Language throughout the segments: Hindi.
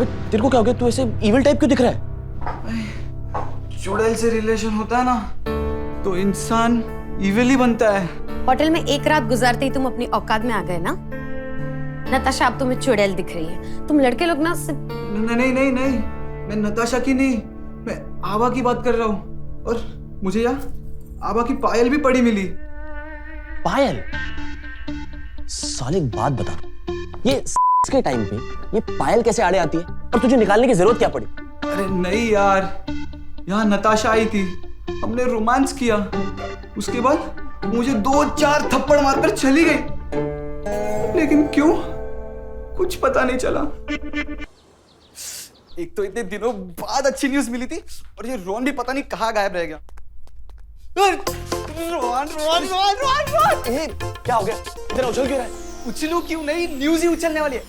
तेरे को क्या हो गया? तू ऐसे इविल टाइप क्यों दिख रहा है? चुड़ैल से रिलेशन होता है ना तो इंसान इविल ही बनता है। होटल में एक रात गुजारते ही तुम अपनी औकात में आ गए ना। नताशा अब तुम्हें चुड़ैल दिख रही है। तुम लड़के लोग ना नहीं नहीं नहीं, मैं नताशा की नहीं, मैं आभा की बात कर रहा हूँ। और मुझे यहाँ आभा की पायल भी पड़ी मिली। पायल? साले एक बात बता, ये के टाइम पे ये पायल कैसे आड़े आती है और तुझे निकालने की जरूरत क्या पड़ी? अरे नहीं यार, यहाँ नताशा आई थी, हमने रोमांस किया, उसके बाद मुझे 2-4 थप्पड़ मारकर चली गई। लेकिन क्यों, कुछ पता नहीं चला। एक तो इतने दिनों बाद अच्छी न्यूज मिली थी और ये रोहन भी पता नहीं कहाँ गायब रह गया। रोहन रोहन रोहन रोहन रोहन, क्या हो गया? इतना उछल क्यों रहा है? उछलू क्यों नहीं, न्यूज ही उछलने वाली है।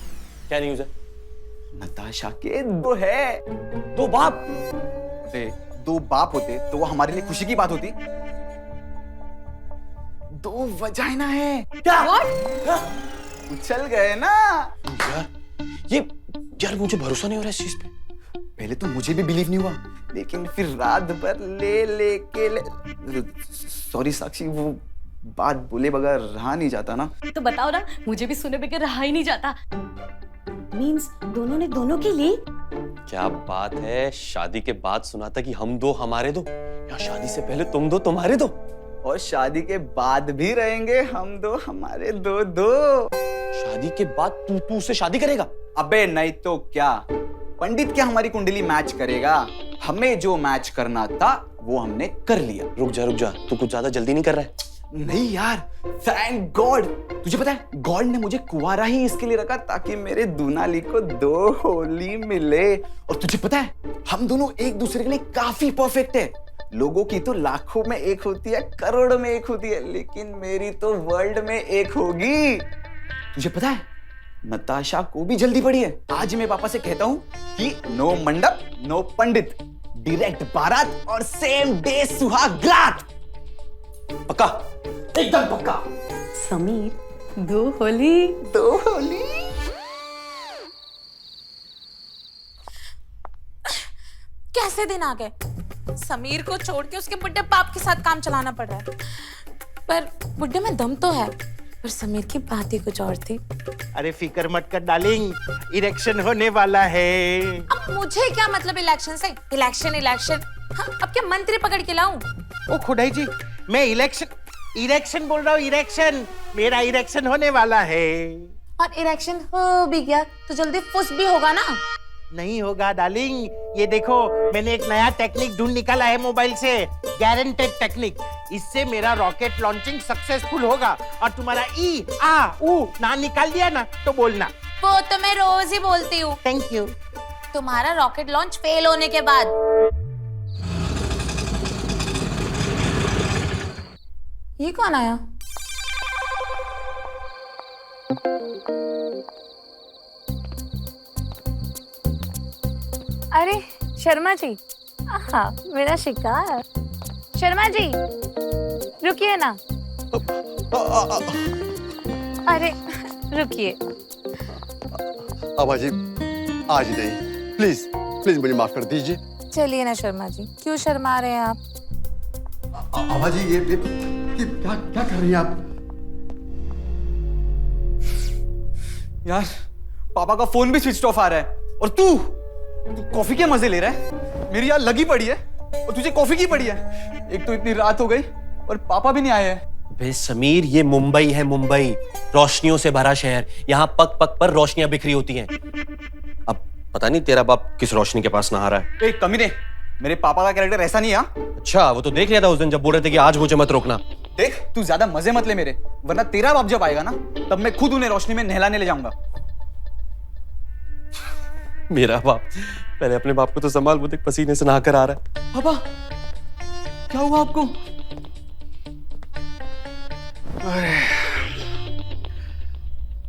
क्या न्यूज है? नताशा के दो है। 2 बाप? अरे 2 बाप होते तो वो हमारे लिए खुशी की बात होती। 2 वजाइना है। क्या? उछल गए ना यार मुझे भरोसा नहीं हो रहा इस चीज पे। पहले तो मुझे भी बिलीव नहीं हुआ, लेकिन फिर रात भर सॉरी साक्षी, वो बात बोले बगैर रहा नहीं जाता ना। तो बताओ ना, मुझे भी सुने बगैर रहा ही नहीं जाता। मींस दोनों ने दोनों के लिए? क्या बात है, शादी के बाद सुना था कि हम 2 हमारे 2, या शादी से पहले तुम 2 तुम्हारे 2, और शादी के बाद भी रहेंगे हम 2 हमारे 2। शादी के बाद तू उससे शादी करेगा? अबे नहीं तो क्या, पंडित क्या हमारी कुंडली मैच करेगा? हमें जो मैच करना था वो हमने कर लिया। रुक जा, तू कुछ ज्यादा जल्दी नहीं कर रहा है? नहीं यार, थैंक गॉड। तुझे पता है गॉड ने मुझे कुंवारा ही इसके लिए रखा ताकि मेरे दूनाली को 2 होली मिले। और तुझे पता है हम दोनों एक दूसरे के लिए काफी परफेक्ट है। लोगों की तो लाखों में एक होती है, करोड़ों में एक होती है, लेकिन मेरी तो वर्ल्ड में एक होगी। तुझे पता है नताशा को भी जल्दी पड़ी है। आज मैं पापा से कहता हूँ कि नो मंडप नो पंडित, डायरेक्ट बारात और सेम डे सुहाग रात। पक्का? एकदम पक्का। समीर 2 होली। कैसे दिन आ गए, समीर को छोड़ के उसके बुड्ढे बाप के साथ काम चलाना पड़ रहा है। पर बुड्ढे में दम तो है, पर समीर की बात ही कुछ और थी। अरे फिक्र मत कर डार्लिंग, इलेक्शन होने वाला है। अब मुझे क्या मतलब इलेक्शन से? इलेक्शन हाँ, अब क्या मंत्री पकड़ के लाऊं? ओ खुदाई जी, मैं इलेक्शन बोल रहा हूँ, इलेक्शन, मेरा इलेक्शन होने वाला है। और इलेक्शन हो भी गया तो जल्दी फुस भी होगा ना? नहीं होगा डार्लिंग, ये देखो मैंने एक नया टेक्निक ढूंढ निकाला है मोबाइल से, गारंटेड टेक्निक। इससे मेरा रॉकेट लॉन्चिंग सक्सेसफुल होगा और तुम्हारा ई आ ऊ ना निकाल दिया ना तो बोलना। वो तो मैं रोज ही बोलती हूँ। Thank you. तुम्हारा रॉकेट लॉन्च फेल होने के बाद। ये कौन आया? अरे शर्मा जी, हाँ मेरा शिकार। शर्मा जी रुकिए ना। अरे रुकिए। आभा जी आज नहीं, प्लीज प्लीज मुझे माफ कर दीजिए। चलिए ना शर्मा जी, क्यों शर्मा रहे हैं आप? आभा जी ये क्या क्या कर रही हैं आप? यार पापा का फोन भी स्विच ऑफ आ रहा है और तू कॉफी के मजे ले रहा है। मेरी यार लगी पड़ी है और तुझे कॉफी की पड़ी है। एक तो इतनी रात हो गई और पापा भी नहीं आए हैं। बे समीर, ये मुंबई है, मुंबई रोशनियों से भरा शहर। यहाँ पग पग पर रोशनियां बिखरी होती हैं। अब पता नहीं तेरा बाप किस रोशनी के पास नहा रहा है। एक कमी ने, मेरे पापा का कैरेक्टर ऐसा नहीं है। अच्छा, वो तो देख लिया था उस दिन जब बोल रहे थे कि आज मुझे मत रोकना। देख तू ज्यादा मजे मत ले मेरे, वरना तेरा बाप जब आएगा ना तब मैं खुद उन्हें रोशनी में नहलाने ले जाऊंगा। मेरा बाप, पहले अपने बाप को तो संभाल, वो देख पसीने से नहाकर आ रहा है। पापा क्या हुआ आपको? अरे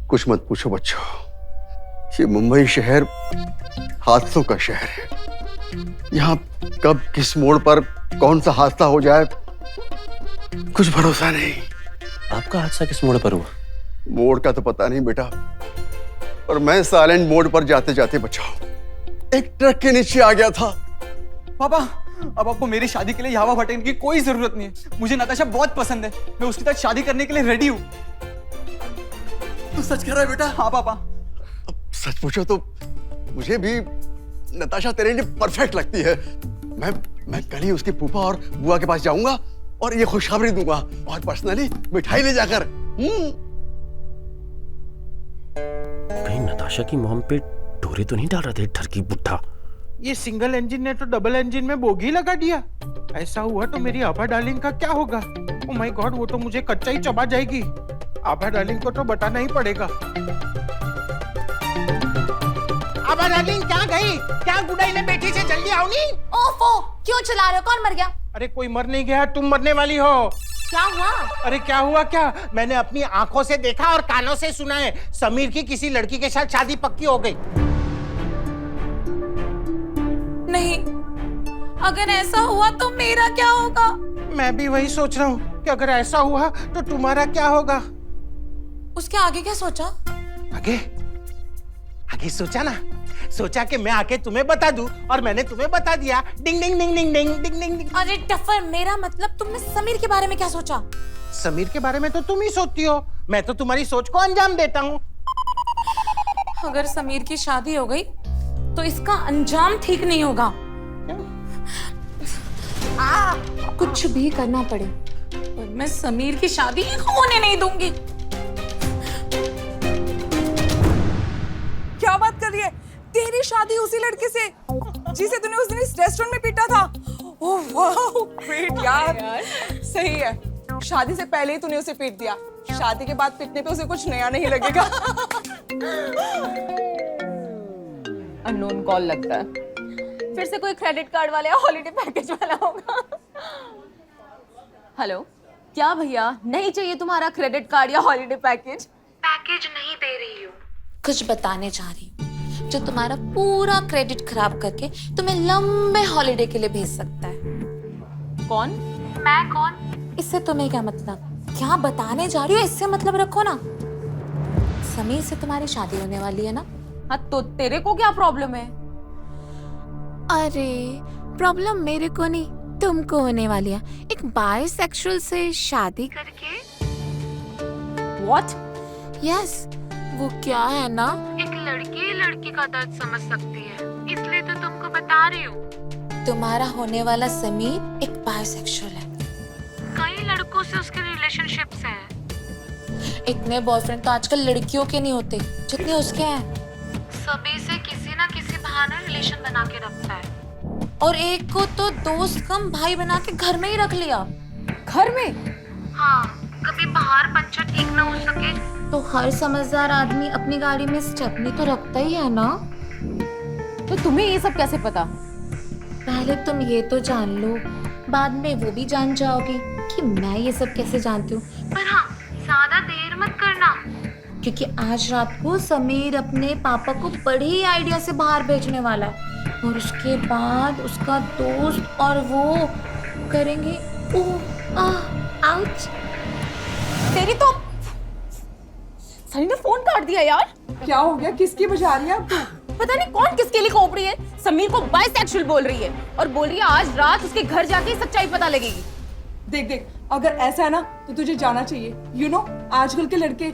कुछ मत पूछो बच्चों, ये मुंबई शहर हादसों का शहर है। यहाँ कब किस मोड़ पर कौन सा हादसा हो जाए कुछ भरोसा नहीं। आपका हादसा किस मोड़ पर हुआ? मोड़ का तो पता नहीं बेटा, और मैं साइलेंट मोड पर जाते जाते बचा हूं। एक ट्रक के नीचे आ गया था। पापा, अब आपको मेरी शादी के लिए यावा भटेन की कोई जरूरत नहीं है। मुझे नताशा बहुत पसंद है, मैं उसके साथ शादी करने के लिए रेडी हूँ। तू सच कह रहा है बेटा? हाँ पापा। अब सच पूछो तो मुझे भी नताशा तेरे लिए परफेक्ट लगती है। मैं कल ही उसकी फूफा और बुआ के पास जाऊंगा और ये खुशखबरी दूंगा और पर्सनली मिठाई ले जाकर। कहीं नताशा की मॉम पे डोरे तो नहीं डाल रहे थे ठरकी बुड्ढा? ये सिंगल इंजन ने तो डबल इंजन में बोगी लगा दिया। ऐसा हुआ तो मेरी आभा डार्लिंग का क्या होगा? ओह माय गॉड, वो तो मुझे कच्चा ही चबा जाएगी। आभा डार्लिंग को तो बताना ही पड़ेगा। आभा डार्लिंग क्या गई? क्या गुडाई ने बेटी से जल्दी आओ नी। ओफो, क्यों चिल्ला रहे हो? कौन मर गया? अरे कोई मर नहीं गया, तुम मरने वाली हो। क्या हुआ? अरे क्या हुआ क्या? मैंने अपनी आंखों से देखा और कानों से सुना है, समीर की किसी लड़की के साथ शादी पक्की हो गई। नहीं, अगर ऐसा हुआ तो मेरा क्या होगा? मैं भी वही सोच रहा हूँ कि अगर ऐसा हुआ तो तुम्हारा क्या होगा। उसके आगे क्या सोचा? आगे आगे सोचा ना, सोचा कि मैं आके तुम्हें बता दूं और मैंने तुम्हें बता दिया। डिंग डिंग डिंग डिंग डिंग डिंग डिंग डिंग। अरे टफर, मेरा मतलब तुमने समीर के बारे में क्या सोचा? समीर के बारे में तो तुम ही सोचती हो, मैं तो तुम्हारी सोच को अंजाम देता हूँ। अगर समीर की शादी हो गई तो इसका अंजाम ठीक नहीं होगा। कुछ भी करना पड़े और मैं समीर की शादी होने नहीं दूंगी। क्या बात कर रही है? तेरी शादी उसी लड़के से जिसे तूने उस दिन इस रेस्टोरेंट में पीटा था? ओह वाह, ग्रेट यार। सही है, शादी से पहले ही तूने उसे पीट दिया, शादी के बाद पीटने पे उसे कुछ नया नहीं लगेगा। अननोन कॉल लगता है, फिर से कोई क्रेडिट कार्ड वाला या हॉलिडे पैकेज वाला होगा। हेलो, क्या भैया, नहीं चाहिए तुम्हारा क्रेडिट कार्ड या हॉलिडे पैकेज? पैकेज नहीं दे रही हूँ, कुछ बताने जा रही हूँ जो तुम्हारा पूरा क्रेडिट खराब करके तुम्हें लंबे हॉलिडे के लिए भेज सकता है। कौन? मैं कौन? इससे तुम्हें क्या मतलब? क्या बताने जा रही हो इससे मतलब रखो ना। समीर से तुम्हारी शादी होने वाली है ना? हाँ, तो तेरे को क्या प्रॉब्लम है? अरे प्रॉब्लम मेरे को नहीं, तुमको होने वाली है। एक बायसेक्सुअल से शादी करके। What? यस, वो क्या है ना, एक लड़की का दर्द समझ सकती है, इसलिए तो तुमको बता रही हूँ। तुम्हारा होने वाला समीर एक बायसेक्सुअल है। कई लड़कों से उसके रिलेशनशिप्स हैं। इतने बॉयफ्रेंड तो आजकल लड़कियों के नहीं होते जितने उसके हैं। सभी से किसी ना किसी बहाने रिलेशन बना के रखता है। और एक को तो दोस्त कम भाई बना के घर में ही रख लिया। घर में? हाँ, कभी बाहर पंचर ठीक ना हो सके तो हर समझदार आदमी अपनी गाड़ी में स्टेपनी तो रखता ही है ना। तो तुम्हें ये सब कैसे पता? पहले तुम ये तो जान लो, बाद में वो भी जान जाओगी कि मैं ये सब कैसे जानती हूँ। पर हाँ, ज्यादा देर मत करना, क्योंकि आज रात को समीर अपने पापा को बड़े ही आइडिया से बाहर भेजने वाला है और उसके बाद उसका दोस्त और वो करेंगे आउच। तेरी तो सनी ने फोन काट दिया यार। क्या हो गया? किसकी बजा रही है अब तू? पता नहीं कौन किसके लिए खोप रही है। समीर को बायसेक्सुअल बोल रही है और बोल रही है आज रात उसके घर जाके सच्चाई पता लगेगी। देख देख, अगर ऐसा है ना तो तुझे जाना चाहिए। यू नो, आजकल के लड़के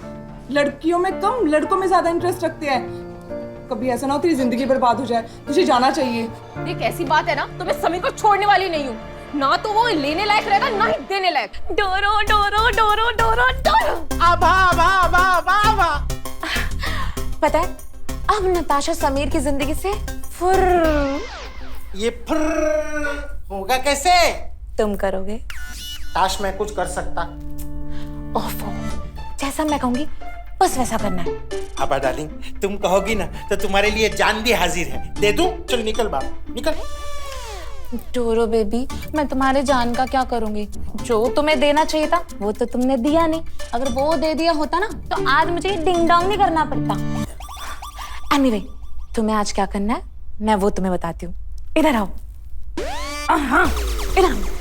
लड़कियों में कम लड़कों में ज्यादा इंटरेस्ट रखते हैं। कभी ऐसा ना हो तेरी जिंदगी बर्बाद हो जाए, तुझे जाना चाहिए। देख, ऐसी बात है ना तो मैं समीर को छोड़ने वाली नहीं हूँ। ना तो वो लेने लायक रहेगा ना ही देने लायक। डोरो डोरो डोरो डोरो डोरो। आभा आभा आभा आभा आभा। पता है, अब नताशा समीर की जिंदगी से फुर। ये फुर होगा कैसे? तुम करोगे। काश मैं कुछ कर सकता। ओफो, जैसा मैं कहूंगी बस वैसा करना है। आभा डार्लिंग, तुम कहोगी ना तो तुम्हारे लिए जान भी हाजिर है। दे दूं? चल निकल बाहर, निकल। डोरो बेबी, मैं तुम्हारे जान का क्या करूंगी? जो तुम्हें देना चाहिए था वो तो तुमने दिया नहीं। अगर वो दे दिया होता ना तो आज मुझे डिंग डोंग नहीं करना पड़ता। एनीवे, तुम्हें आज क्या करना है मैं वो तुम्हें बताती हूँ। इधर आओ। इधर आओ।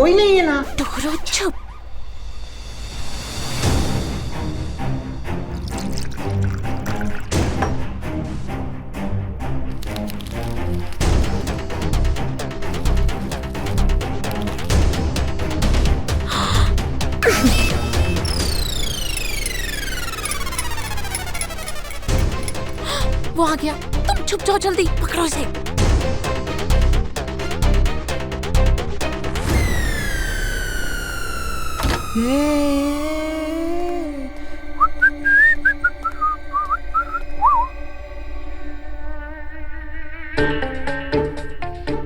कोई नहीं है ना। डोरो चुप। वो आ गया, तुम छुप जाओ जल्दी, पकड़ो इसे।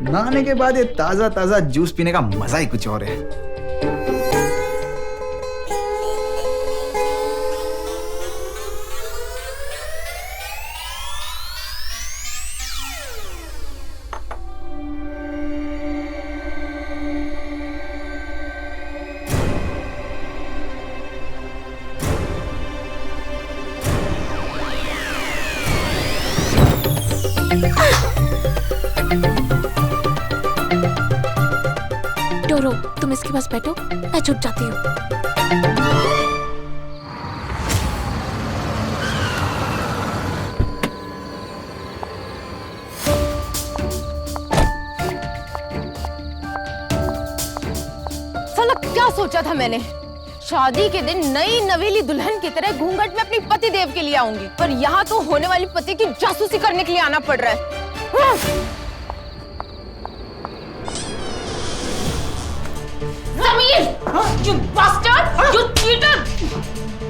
नहाने के बाद ये ताजा ताजा जूस पीने का मजा ही कुछ और है। डोरो, तुम इसके पास बैठो, मैं छुप जाती हूँ। साला क्या सोचा था मैंने? शादी के दिन नई नवेली दुल्हन की तरह घूंघट में अपनी पति देव के लिए आऊंगी, पर यहाँ तो होने वाली पति की जासूसी करने के लिए आना पड़ रहा है। Samir! You bastard! You cheater!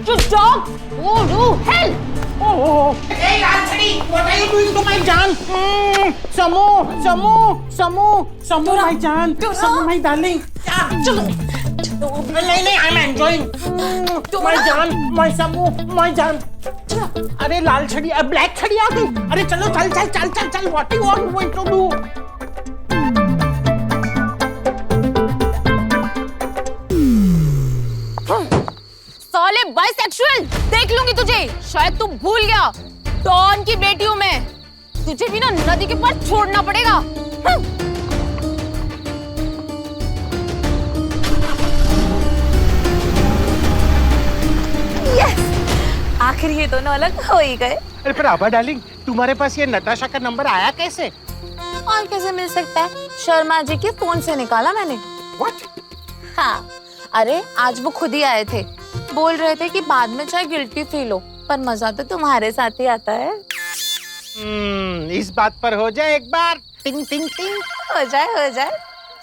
You dog! Oh, you hell! Hey, Anthony, what are you doing to my Jaan? Samu, my Jaan, Samu, my darling. चलो, नहीं, I'm enjoying. My Jaan, my Samu, my Jaan. अरे लाल छड़ी, ब्लैक छड़ी आ गई. अरे चलो, चल. What do you want to do? साले बाइसेक्सुअल, देख लूंगी तुझे। शायद तू भूल गया, डॉन की बेटी हूँ मैं। तुझे भी ना नदी के पार छोड़ना पड़ेगा। यस, आखिर ये दोनों अलग हो ही गए। अरे पर आभा डार्लिंग, तुम्हारे पास ये नताशा का नंबर आया कैसे? और कैसे मिल सकता है? शर्मा जी के फोन से निकाला मैंने। What? हाँ, अरे आज वो खुद ही आए थे, बोल रहे थे कि बाद में चाहे गिल्टी फील हो, पर मजा तो तुम्हारे साथ ही आता है। इस बात पर हो जाए एक बार। टिंग टिंग टिंग। हो जाए।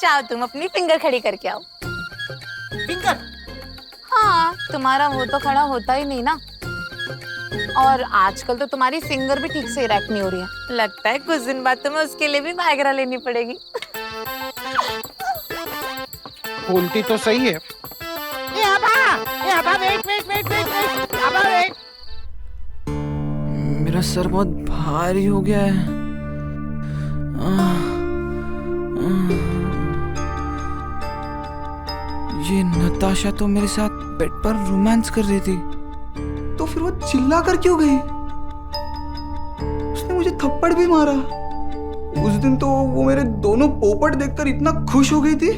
चाहो तुम अपनी फिंगर खड़ी करके आओ। फिंगर? हाँ, तुम्हारा वो तो खड़ा होता ही नहीं ना। और आजकल तो तुम्हारी फिंगर भी ठीक से इरेक्ट नहीं हो रही है। लगता है कुछ दिन बाद तुम्हें उसके लिए भी वाइग्रा लेनी पड़ेगी। बोलती तो सही है। ये आभा, वेट। आभा, वेट। मेरा सर बहुत भारी हो गया है। ये नताशा तो मेरे साथ बेड पर रोमांस कर रही थी, तो फिर वो चिल्ला कर क्यों गई? उसने मुझे थप्पड़ भी मारा। उस दिन तो वो मेरे दोनों पोपट देखकर इतना खुश हो गई थी,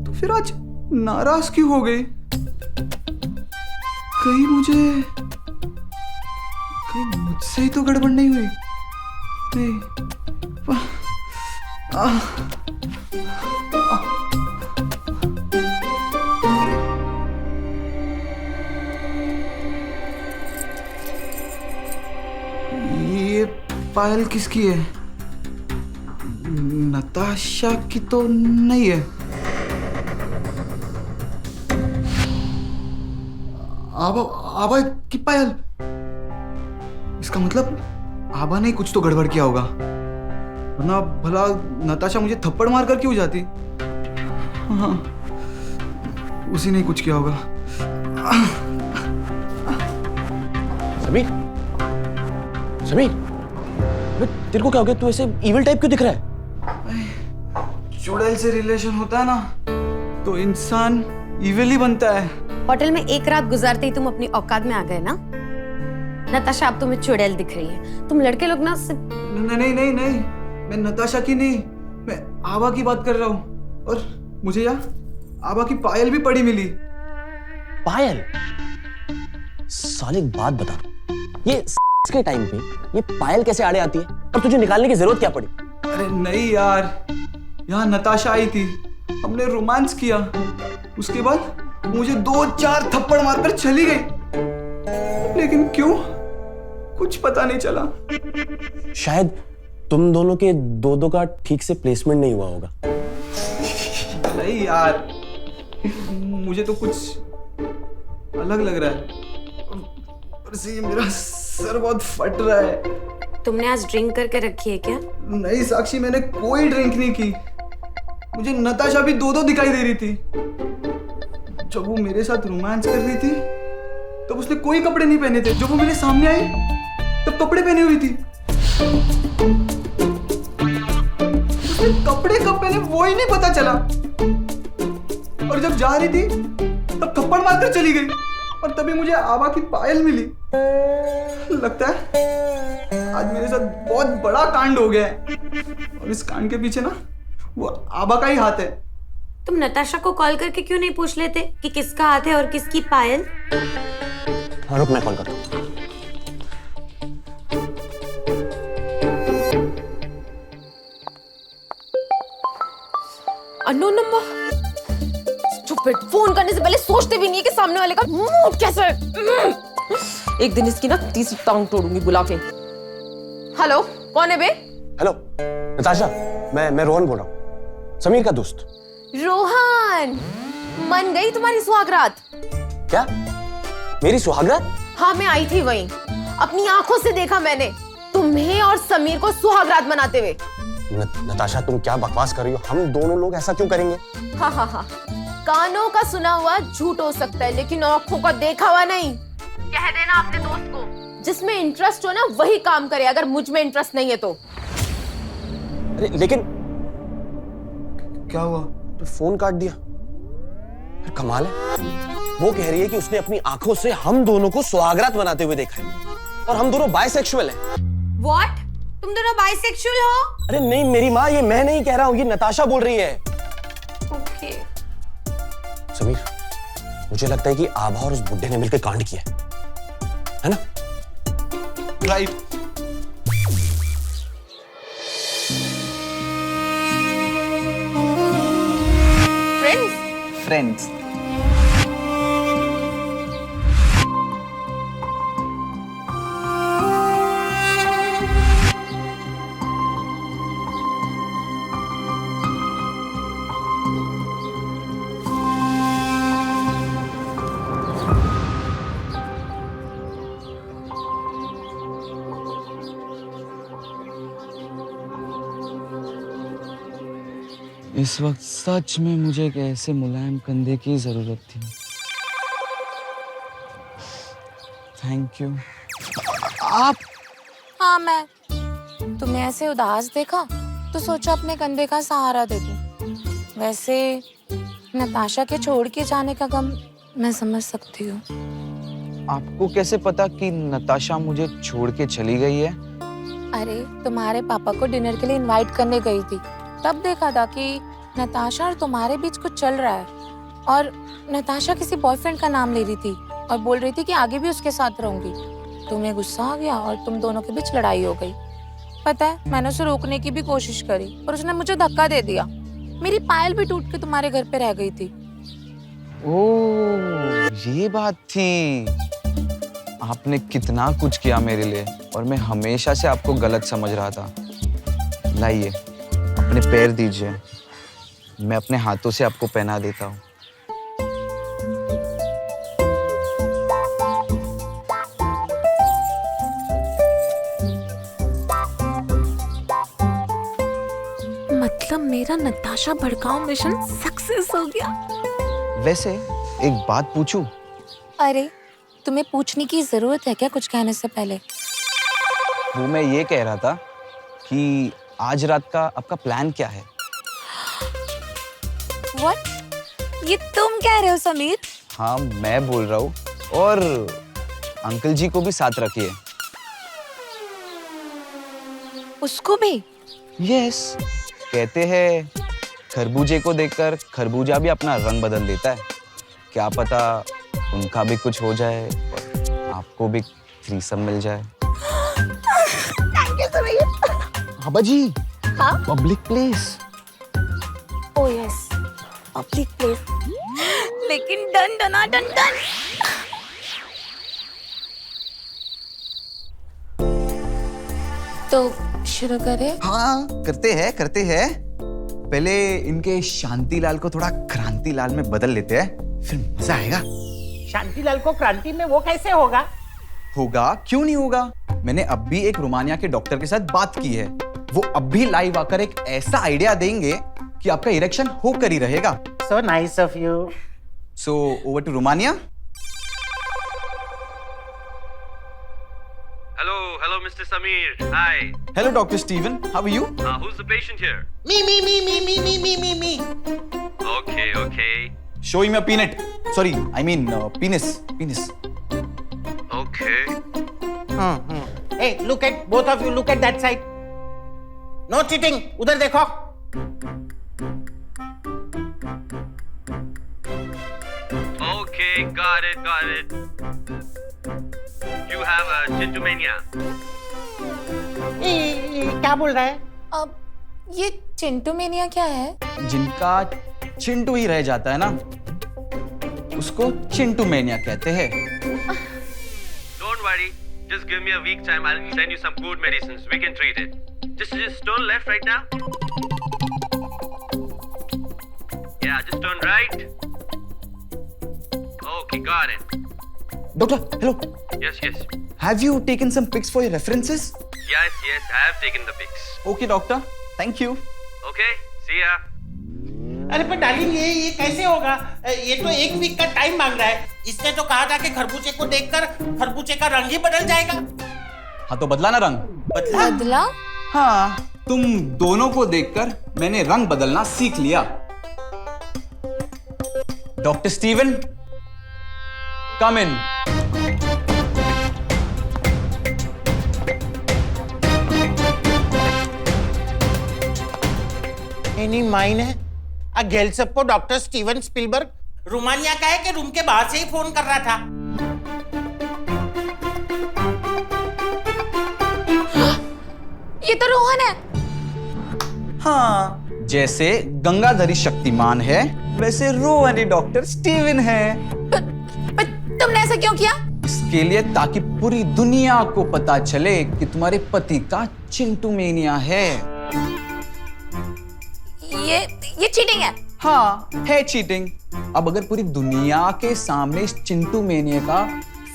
तो फिर आज नाराज क्यों हो गई? कहीं मुझसे ही तो गड़बड़ नहीं हुई? नहीं। ये पायल किसकी है? नताशा की तो नहीं है। आभा की पायल। इसका मतलब आभा ने कुछ तो गड़बड़ किया होगा, वरना भला नताशा मुझे थप्पड़ मार कर क्यों जाती? हाँ, उसी ने कुछ किया होगा। समीर, तेरे को क्या हो गया? तू ऐसे इविल टाइप क्यों दिख रहा है? चुड़ैल से रिलेशन होता है ना, तो इंसान इविल ही बनता है। होटल में एक रात गुजारते ही तुम अपनी औकात में आ गए ना? नताशा अब तुम्हें चुड़ैल दिख रही है। तुम लड़के लोग ना नहीं, मैं नताशा की नहीं, मैं आभा की बात कर रहा हूँ। और मुझे आबा की पायल भी पड़ी मिली। पायल? साले एक बात बता, ये के टाइम पे ये पायल कैसे आड़े आती है और तुझे निकालने की जरूरत क्या पड़ी? अरे नहीं यार, यहाँ नताशा आई थी, हमने रोमांस किया, उसके बाद मुझे 2-4 थप्पड़ मारकर चली गई। लेकिन क्यों, कुछ पता नहीं चला। शायद तुम दोनों के दो का ठीक से प्लेसमेंट नहीं हुआ होगा। नहीं यार, मुझे तो कुछ अलग लग रहा है। और से मेरा सर बहुत फट रहा है। तुमने आज ड्रिंक करके रखी है क्या? नहीं साक्षी, मैंने कोई ड्रिंक नहीं की। मुझे नताशा भी 2 दिखाई दे रही थी। जब वो मेरे साथ रोमांस कर रही थी तब उसने कोई कपड़े नहीं पहने थे। जब वो मेरे सामने आई तब कपड़े पहने हुई थी। उसने कपड़े कब पहने वो ही नहीं पता चला। और जब जा रही थी तब थप्पड़ मारकर चली गई और तभी मुझे आबा की पायल मिली। लगता है आज मेरे साथ बहुत बड़ा कांड हो गया है और इस कांड के पीछे ना वो आबा का ही हाथ है। तुम नताशा को कॉल करके क्यों नहीं पूछ लेते कि किसका हाथ है और किसकी पायल? हाँ रुक, मैं कॉल करता हूँ। Unknown number. स्टूपिड, फोन करने से पहले सोचते भी नहीं है कि सामने वाले का मूड कैसा है। एक दिन इसकी ना तीसरी टांग तोड़ूंगी बुला के। हेलो, कौन है बे? हेलो नताशा, मैं रोहन बोल रहा हूँ, समीर का दोस्त। रोहन, मन गई तुम्हारी सुहागरात? क्या मेरी सुहागरात? हाँ, मैं आई थी वहीं, अपनी आंखों से देखा मैंने तुम्हें और समीर को सुहागरात मनाते हुए। नताशा तुम क्या बकवास कर रही हो? हम दोनों लोग ऐसा क्यों करेंगे? हाँ हाँ हाँ, कानों का सुना हुआ झूठ हो सकता है लेकिन आंखों का देखा हुआ नहीं। कह देना अपने दोस्त को, जिसमें इंटरेस्ट हो ना वही काम करे, अगर मुझ में इंटरेस्ट नहीं है तो। अरे लेकिन क्या हुआ? तो फोन काट दिया। फिर कमाल है, वो कह रही है कि उसने अपनी आंखों से हम दोनों को सुहागरात मनाते हुए देखा है और हम दोनों बाइसेक्सुअल हैं। What? तुम दोनों बाइसेक्सुअल हो? अरे नहीं मेरी माँ, ये मैं नहीं कह रहा हूँ, ये नताशा बोल रही है। ओके। समीर, मुझे लगता है कि आभा और उस बुड्ढे ने मिलकर कांड किया है ना? राइट। फ्रेंड्स। इस वक्त सच में मुझे एक ऐसे मुलायम कंधे की जरूरत थी। Thank you. आप? हाँ, मैं तुम्हें ऐसे उदास देखा तो सोचा अपने कंधे का सहारा दे दूं। वैसे नताशा के छोड़ के जाने का गम मैं समझ सकती हूँ। आपको कैसे पता कि नताशा मुझे छोड़ के चली गई है? अरे तुम्हारे पापा को डिनर के लिए इनवाइट करने गई थी, तब देखा था कि नताशा और तुम्हारे बीच कुछ चल रहा है और नताशा किसी बॉयफ्रेंड का नाम ले रही थी और बोल रही थी कि आगे भी उसके साथ रहूंगी। तुम्हें गुस्सा आ गया और तुम दोनों के बीच लड़ाई हो गई। पता है, मैंने उसे रोकने की भी कोशिश करी और उसने मुझे धक्का दे दिया। मेरी पायल भी टूट के तुम्हारे घर पे रह गई थी। ओह, ये बात थी। आपने कितना कुछ किया मेरे लिए और मैं हमेशा से आपको गलत समझ रहा था। लाइए, अपने पैर दीजिए, मैं अपने हाथों से आपको पहना देता हूँ। मतलब मेरा नताशा भड़काऊ मिशन सक्सेस हो गया। वैसे एक बात पूछूं? अरे तुम्हें पूछने की जरूरत है क्या कुछ कहने से पहले? वो मैं ये कह रहा था कि आज रात का आपका प्लान क्या है? What? ये तुम कह रहे हो समीर? हाँ, मैं बोल रहा हूँ और अंकल जी को भी साथ रखिए। उसको भी? यस, कहते हैं खरबूजे को देखकर खरबूजा भी अपना रंग बदल देता है। क्या पता उनका भी कुछ हो जाए और आपको भी थ्रीसम मिल जाए। बाबा जी, हाँ? Public place. Oh yes, public place. लेकिन डन डना डन डन। तो शुरू करें? हाँ, करते हैं। पहले इनके शांतिलाल को थोड़ा क्रांतिलाल में बदल लेते हैं, फिर मजा आएगा। शांतिलाल को क्रांति में वो कैसे होगा? होगा, क्यों नहीं होगा? मैंने अब भी एक रोमानिया के डॉक्टर के साथ बात की है। वो अब भी लाइव आकर एक ऐसा आइडिया देंगे कि आपका इरेक्शन होकर ही रहेगा। So nice of you. So over to Romania. Hello, Mr. Samir. Hi. Hello, Dr. Steven. How are you? Who's the patient here? Me. Okay. Show him your peanut. Sorry, I mean penis. Okay. Hey, look at both of you. Look at that side. No cheating. उधर देखो. Okay, got it. You have a chintomania. क्या बोल रहा है? अब ये चिंटूमेनिया क्या है? जिनका चिंटू ही रह जाता है ना, उसको चिंटू मैनिया कहते हैं। Don't worry. Just give me a week time. I'll send you some good medicines. We can treat it. Just turn left right now. Yeah, just turn right. Okay, got it. Doctor, hello. Yes. Have you taken some pics for your references? Yes, I have taken the pics. Okay, doctor. Thank you. Okay, see ya. अरे पर डार्लिंग ये कैसे होगा? ये तो एक वीक का टाइम मांग रहा है। इसने तो कहा था कि खरबूजे को देखकर खरबूजे का रंग ही बदल जाएगा। हाँ तो बदला ना रंग। बदला? हाँ, तुम दोनों को देखकर मैंने रंग बदलना सीख लिया। डॉक्टर स्टीवन, कम इन। एनी माइन है? अगेल सबको डॉक्टर स्टीवन स्पीलबर्ग रोमानिया का है कि रूम के बाहर से ही फोन कर रहा था। ये तो रोहन है। हाँ, जैसे गंगाधरी शक्तिमान है, वैसे रोहन डॉक्टर स्टीवन है। पर तुमने ऐसा क्यों किया? इसके लिए ताकि पूरी दुनिया को पता चले कि तुम्हारे पति का चिंटू मेनिया है। ये चीटिंग है। हाँ, है चीटिंग। अब अगर पूरी दुनिया के सामने इस चिंटू मेनिया का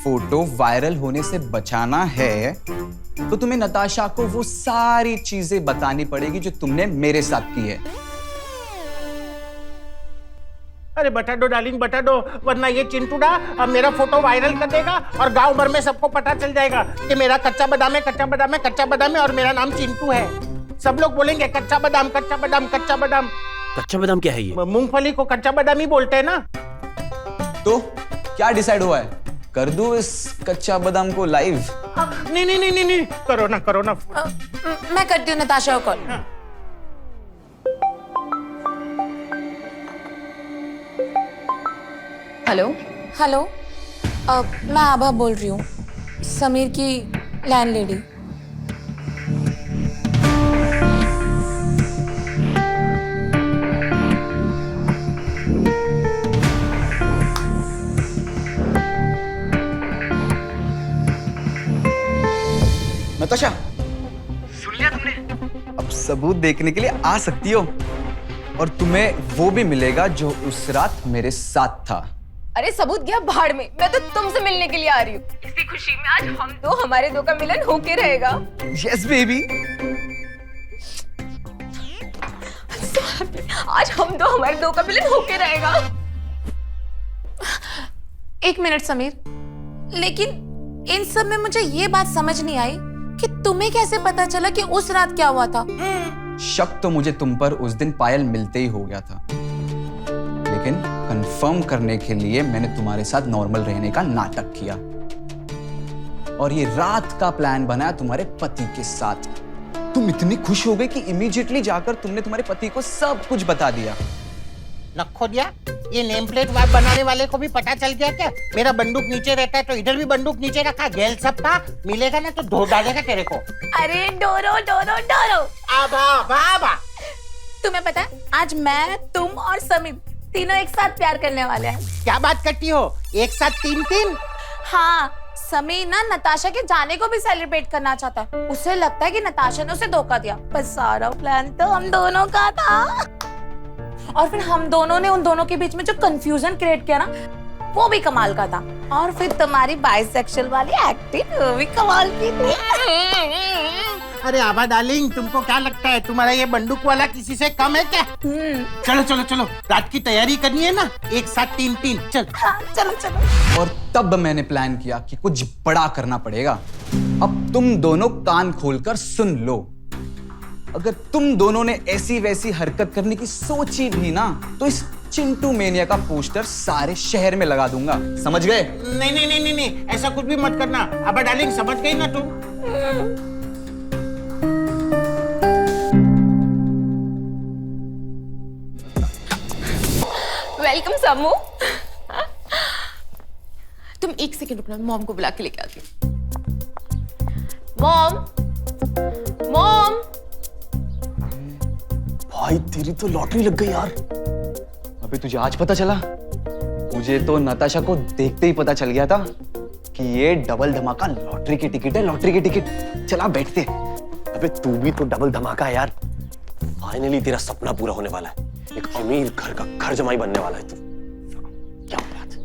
फोटो वायरल होने से बचाना है, तो तुम्हें नताशा को वो सारी चीजें बतानी पड़ेगी जो तुमने मेरे साथ की है। अरे बता दो डार्लिंग, बता दो, वरना ये चिंटूडा अब मेरा फोटो वायरल कर देगा और गांव भर में सबको पता चल जाएगा कि मेरा कच्चा बादाम है और मेरा नाम चिंटू है। सब लोग बोलेंगे कच्चा बादाम। कच्चा बादाम क्या है ये? मूंगफली को कच्चा बादाम ही बोलते हैं ना। तो क्या डिसाइड हुआ है? कर दूं इस कच्चा बादाम को लाइव? नहीं, करो ना। मैं करती हूँ नताशा को कॉल। हेलो, मैं आभा बोल रही हूँ, समीर की लैंडलेडी। नताशा, सुन लिया तुमने? अब सबूत देखने के लिए आ सकती हो, और तुम्हें वो भी मिलेगा जो उस रात मेरे साथ था। अरे सबूत गया भाड़ में, मैं तो तुमसे मिलने के लिए आ रही हूँ। इसी खुशी में आज हमारे दो का मिलन होके रहेगा। Yes baby. आज हमारे दो का मिलन होके रहेगा। एक मिनट समीर, लेकिन इन सब में मुझे ये बात समझ नहीं आई कि तुम्हें कैसे पता चला कि उस रात क्या हुआ था? शक तो मुझे तुम पर उस दिन पायल मिलते ही हो गया था, लेकिन कंफर्म करने के लिए मैंने तुम्हारे साथ नॉर्मल रहने का नाटक किया और ये रात का प्लान बनाया तुम्हारे पति के साथ। तुम इतनी खुश हो गई कि इमीडिएटली जाकर तुमने तुम्हारे पति को सब कुछ बता दिया। रखो दिया, ये नेम प्लेट बनाने वाले को भी पता चल गया क्या? मेरा बंदूक नीचे रहता है तो इधर भी बंदूक नीचे रखा, गेल सब था, मिलेगा ना तो धो डालेगा तेरे को। अरे डोरो डोरो डोरो, आबा बाबा, तुम्हें पता है आज मैं, तुम और समीर तीनों एक साथ प्यार करने वाले हैं। क्या बात करती हो? एक साथ तीन तीन? हाँ, समीर ना नताशा के जाने को भी सेलिब्रेट करना चाहता है। उसे लगता है कि नताशा ने उसे धोखा दिया, पर सारा प्लान तो हम दोनों का था। और फिर हम दोनों ने उन दोनों के बीच में जो कंफ्यूजन क्रिएट किया ना, वो भी कमाल का था। और फिर तुम्हारी बाइसेक्सुअल वाली एक्टिंग, वो भी कमाल की थी। अरे आबा डार्लिंग, तुमको क्या लगता है तुम्हारा ये बंदूक वाला किसी से कम है क्या? चलो चलो चलो, रात की तैयारी करनी है ना, एक साथ तीन तीन, चल। हाँ, चलो चलो। और तब मैंने प्लान किया कि कुछ बड़ा करना पड़ेगा। अब तुम दोनों कान खोलकर सुन लो। अगर तुम दोनों ने ऐसी वैसी हरकत करने की सोची भी ना, तो इस चिंटू मेनिया का पोस्टर सारे शहर में लगा दूंगा, समझ गए? नहीं नहीं नहीं नहीं नहीं, ऐसा कुछ भी मत करना। आबा डार्लिंग, समझ गई ना तुम? वेलकम समू। तुम एक सेकंड रुकना, मॉम को बुला के लेके आती हूँ। Mom, mom. भाई तेरी तो लॉटरी लग गई यार। अबे तुझे आज पता चला? मुझे तो नताशा को देखते ही पता चल गया था कि ये डबल धमाका लॉटरी की टिकट है, लॉटरी की टिकट। चला बैठते। अबे तू भी तो डबल धमाका है यार। फाइनली तेरा सपना पूरा होने वाला है, एक अमीर घर का घर जमाई बनने वाला है तू। क्या बात है।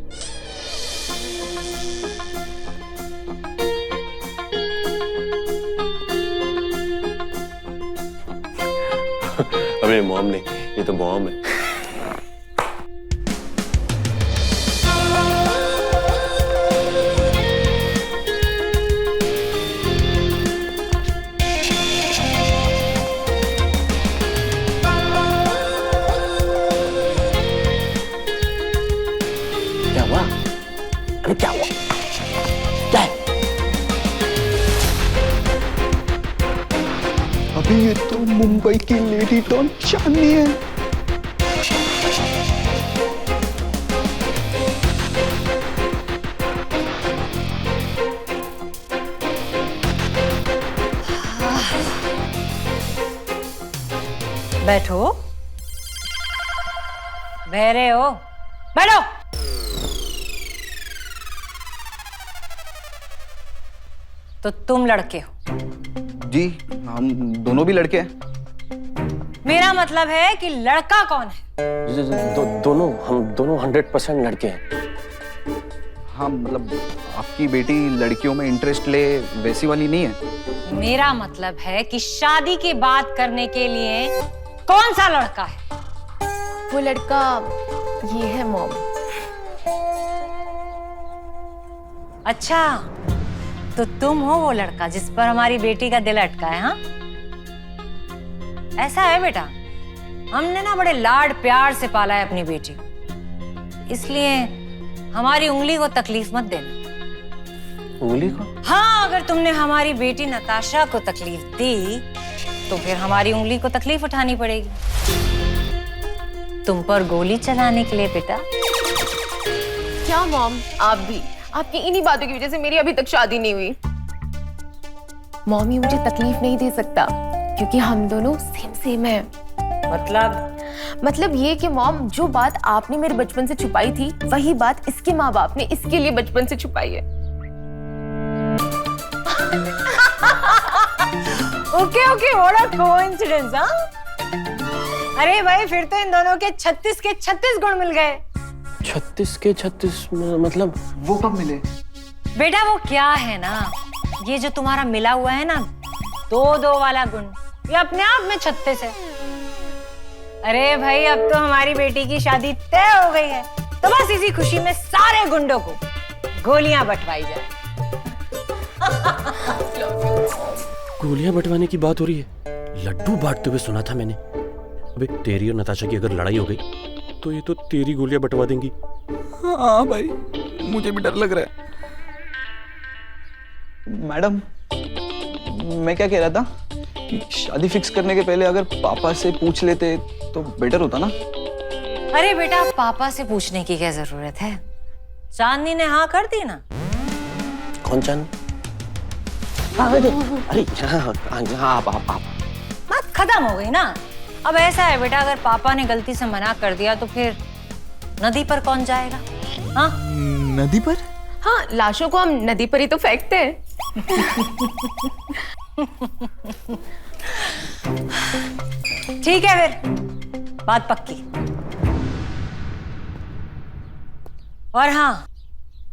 अबे मॉम ने, ये तो बॉम है। क्या हुआ? अरे क्या हुआ? क्या है? अभी ये तो मुंबई की लेडी डॉन चांदनी है। बैठो, बहरे हो, बैठो। तो तुम लड़के हो? जी, हम दोनों भी लड़के हैं। मेरा मतलब है कि लड़का कौन है? दोनों, हम दोनों 100% लड़के हैं। हाँ, मतलब आपकी बेटी लड़कियों में इंटरेस्ट ले वैसी वाली नहीं है। मेरा मतलब है कि शादी की बात करने के लिए कौन सा लड़का है? वो लड़का ये है मॉम। अच्छा, तो तुम हो वो लड़का जिस पर हमारी बेटी का दिल अटका है? हाँ, ऐसा है बेटा, हमने ना बड़े लाड प्यार से पाला है अपनी बेटी, इसलिए हमारी उंगली को तकलीफ मत देना। उंगली को? हाँ, अगर तुमने हमारी बेटी नताशा को तकलीफ दी तो फिर हमारी उंगली को तकलीफ उठानी पड़ेगी। तुम पर गोली चलाने के लिए बेटा। क्या मॉम, आप भी? आपकी इन्हीं बातों की वजह से मेरी अभी तक शादी नहीं हुई। मॉमी मुझे तकलीफ नहीं दे सकता क्योंकि हम दोनों सेम सेम हैं। मतलब ये कि मॉम, जो बात आपने मेरे बचपन से छुपाई थी, वही बात इसके माँ बाप ने इसके लिए बचपन से छुपाई है। Okay, what a coincidence. हाँ, अरे भाई, फिर तो इन दोनों के 36 के 36 गुण मिल गए। 36 के 36 मतलब? वो कब मिले? बेटा वो क्या है ना, ये जो तुम्हारा मिला हुआ है ना 2-2 वाला गुण, ये अपने आप में 36 है। अरे भाई, अब तो हमारी बेटी की शादी तय हो गई है, तो बस इसी खुशी में सारे गुंडों को गोलियां बंटवाई जाए। गोलियां बंटवाने की बात हो रही है? लड्डू बांटते हुए सुना था मैंने। अबे तेरी और नताशा की अगर लड़ाई हो गई तो ये तो तेरी गोलियां बंटवा देंगी। हाँ भाई, मुझे भी डर लग रहा है। मैडम, मैं क्या कह रहा था कि शादी फिक्स करने के पहले अगर पापा से पूछ लेते तो बेटर होता ना। अरे बेटा, पापा से पूछने की क्या जरूरत है? चांदनी ने हाँ कर दी ना। कौन चांदनी? अरे हाँ, आप बात खत्म हो गई ना। अब ऐसा है बेटा, अगर पापा ने गलती से मना कर दिया तो फिर नदी पर कौन जाएगा? हाँ, नदी पर? हाँ, लाशों को हम नदी पर ही तो फेंकते हैं। ठीक है फिर, बात पक्की। और हाँ,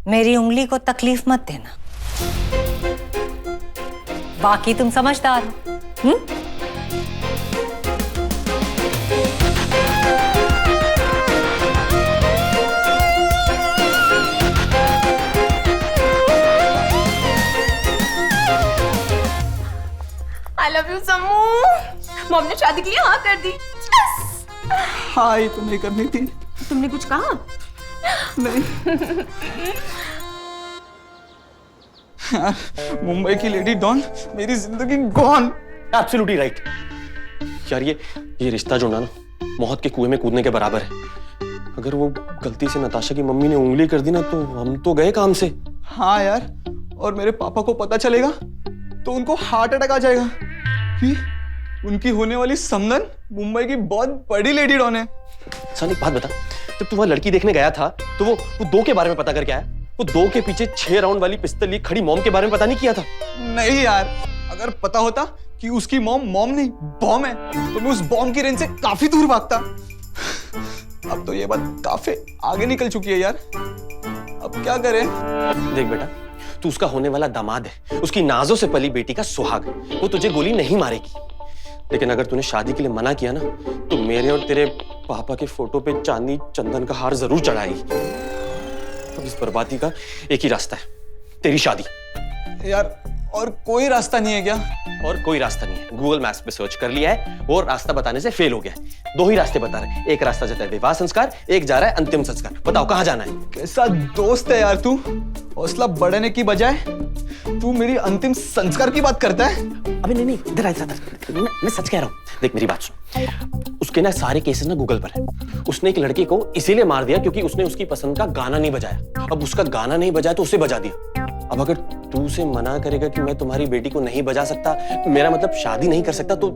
मेरी उंगली को तकलीफ मत देना, बाकी तुम समझदार हो। I love you, सम्मू। मॉम ने शादी के लिए हाँ कर दी। हाँ, ये तो नहीं करनी थी। तुमने कुछ कहा? नहीं। मुंबई की लेडी डॉन, मेरी जिंदगी गॉन। एब्सोल्युटली राइट यार, ये रिश्ता जोड़ना ना मौत के कुएं में कूदने के बराबर है। अगर वो गलती से नताशा की मम्मी ने उंगली कर दी ना तो हम तो गए काम से। हाँ यार, और मेरे पापा को पता चलेगा तो उनको हार्ट अटैक आ जाएगा कि उनकी होने वाली समधन मुंबई की बहुत बड़ी लेडी डॉन है। सन एक बात बता, जब तू वहां लड़की देखने गया था तो वो दो के बारे में पता करके आया? वो दो के पीछे 6 राउंड वाली पिस्तौल लिए खड़ी मॉम के बारे में पता नहीं किया था? नहीं यार, अगर पता होता कि उसकी मॉम नहीं बॉम्ब है तो मैं उस बॉम्ब की रेंज से काफी दूर भागता। अब तो ये बात काफी आगे निकल चुकी है यार, अब क्या करें? देख बेटा, तू उसका होने वाला दामाद है, उसकी नाजों से पली बेटी का सुहाग। वो तुझे गोली नहीं मारेगी, लेकिन अगर तूने शादी के लिए मना किया ना तो मेरे और तेरे पापा के फोटो पे चांदी चंदन का हार जरूर चढ़ाएगी। तो इस बर्बादी का एक ही रास्ता है, तेरी शादी। यार और कोई रास्ता नहीं है क्या? और कोई रास्ता नहीं है, गूगल मैप्स पे सर्च कर लिया है, वो रास्ता बताने से फेल हो गया है। 2 ही रास्ते बता रहे, एक रास्ता जाता है विवाह संस्कार, एक जा रहा है अंतिम संस्कार। बताओ कहाँ जाना है? कैसा दोस्त है यार तू, हौसला बढ़ाने की बजाय तू मेरी अंतिम संस्कार की बात करता है। अबे नहीं, इधर आ, मैं सच कह रहा हूँ। देख मेरी बात सुन, उसके ना सारे केसेस ना गूगल पर है। उसने एक लड़के को इसीलिए मार दिया क्योंकि उसने उसकी पसंद का गाना नहीं बजाया। अब उसका गाना नहीं बजाया तो उसे बजा दिया। अब अगर तू उसे मना करेगा कि मैं तुम्हारी बेटी को नहीं बजा सकता, मेरा मतलब शादी नहीं कर सकता, तो